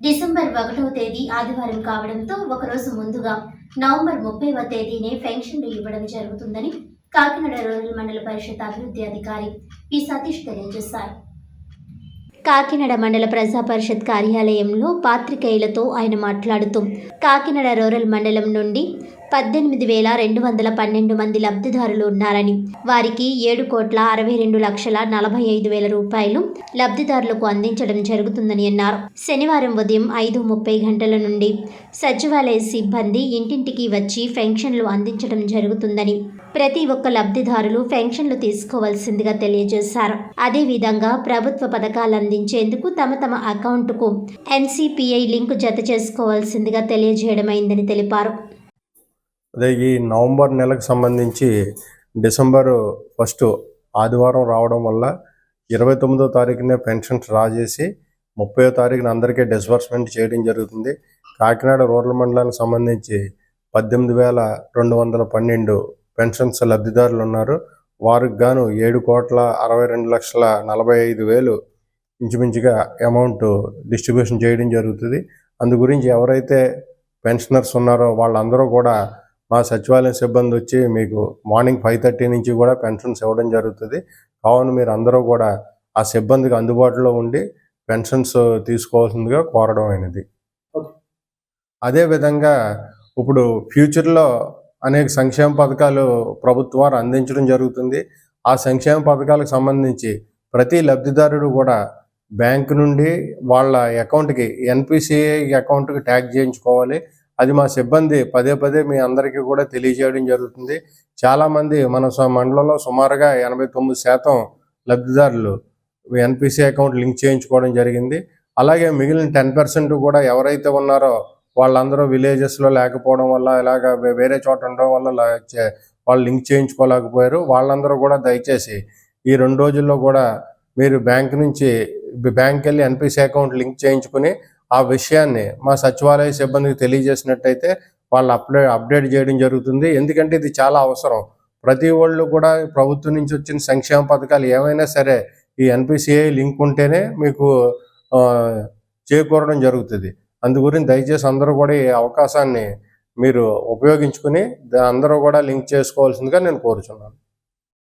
December 1వ తేదీ ఆదివారం కావడంతో ఒకరోజు ముందుగా నవంబర్ 30వ తేదీనే పెన్షన్లు ఇవ్వడం జరుగుతుందని కాకినాడ రూరల్ మండల పరిషత్ అభివృద్ధి అధికారి పి సతీష్ తెలియజేశారు. కాకినాడ మండల ప్రజా పరిషత్ కార్యాలయంలో పాత్రికేయులతో ఆయన మాట్లాడుతూ కాకినాడ రూరల్ మండలం నుండి 18,212 మంది లబ్ధిదారులు ఉన్నారని, వారికి 7,62,45,000 రూపాయలు లబ్ధిదారులకు అందించడం జరుగుతుందని అన్నారు. శనివారం ఉదయం 5:30 గంటల నుండి సచివాలయ సిబ్బంది ఇంటింటికి వచ్చి పెన్షన్లు అందించడం జరుగుతుందని, ప్రతి ఒక్క లబ్ధిదారులు పెన్షన్లు తీసుకోవాల్సిందిగా తెలియజేశారు. అదేవిధంగా ప్రభుత్వ పథకాలు అందించేందుకు తమ అకౌంట్కు NCPI లింకు జత చేసుకోవాల్సిందిగా తెలియజేయడమైందని తెలిపారు. అదే ఈ నవంబర్ నెలకు సంబంధించి డిసెంబర్ 1 ఆదివారం రావడం వల్ల 29వ తారీఖునే పెన్షన్స్ డ్రా చేసి 30వ తారీఖున అందరికీ డిస్బర్స్మెంట్ చేయడం జరుగుతుంది. కాకినాడ రూరల్ మండలానికి సంబంధించి 18,212 పెన్షన్స్ లబ్ధిదారులు ఉన్నారు. వారికి గాను 7,62,45,000 ఇంచుమించుగా అమౌంట్ డిస్ట్రిబ్యూషన్ చేయడం జరుగుతుంది. అందు గురించి ఎవరైతే పెన్షనర్స్ ఉన్నారో వాళ్ళందరూ కూడా మా సచివాలయం సిబ్బంది వచ్చి మీకు మార్నింగ్ 5:30 నుంచి కూడా పెన్షన్స్ ఇవ్వడం జరుగుతుంది. కావున మీరు అందరూ కూడా ఆ సిబ్బందికి అందుబాటులో ఉండి పెన్షన్స్ తీసుకోవాల్సిందిగా కోరడం అయినది. అదేవిధంగా ఇప్పుడు ఫ్యూచర్లో అనేక సంక్షేమ పథకాలు ప్రభుత్వం వారు అందించడం జరుగుతుంది. ఆ సంక్షేమ పథకాలకు సంబంధించి ప్రతి లబ్ధిదారుడు కూడా బ్యాంకు నుండి వాళ్ళ అకౌంట్కి NPCI అకౌంట్కి ట్యాగ్ చేయించుకోవాలి. అది మా సిబ్బంది పదే మీ అందరికీ కూడా తెలియజేయడం జరుగుతుంది. చాలామంది మన మండలంలో సుమారుగా 89% లబ్ధిదారులు NPCI అకౌంట్ లింక్ చేయించుకోవడం జరిగింది. అలాగే మిగిలిన 10% కూడా ఎవరైతే ఉన్నారో వాళ్ళందరూ విలేజెస్లో లేకపోవడం వల్ల ఇలాగ వేరే చోట ఉండడం వల్ల వాళ్ళు లింక్ చేయించుకోలేకపోయారు. వాళ్ళందరూ కూడా దయచేసి ఈ 2 రోజుల్లో కూడా మీరు బ్యాంక్ వెళ్ళి NPCI అకౌంట్ లింక్ చేయించుకుని ఆ విషయాన్ని మా సచివాలయ సిబ్బందికి తెలియజేసినట్టయితే వాళ్ళు అప్డేట్ చేయడం జరుగుతుంది. ఎందుకంటే ఇది చాలా అవసరం. ప్రతి వాళ్ళు కూడా ప్రభుత్వం నుంచి వచ్చిన సంక్షేమ పథకాలు ఏమైనా సరే ఈ NPCI లింక్ ఉంటేనే మీకు చేకూరడం జరుగుతుంది. అందుగురించి దయచేసి అందరూ కూడా ఈ అవకాశాన్ని మీరు ఉపయోగించుకుని అందరూ కూడా లింక్ చేసుకోవాల్సిందిగా నేను కోరుచున్నాను.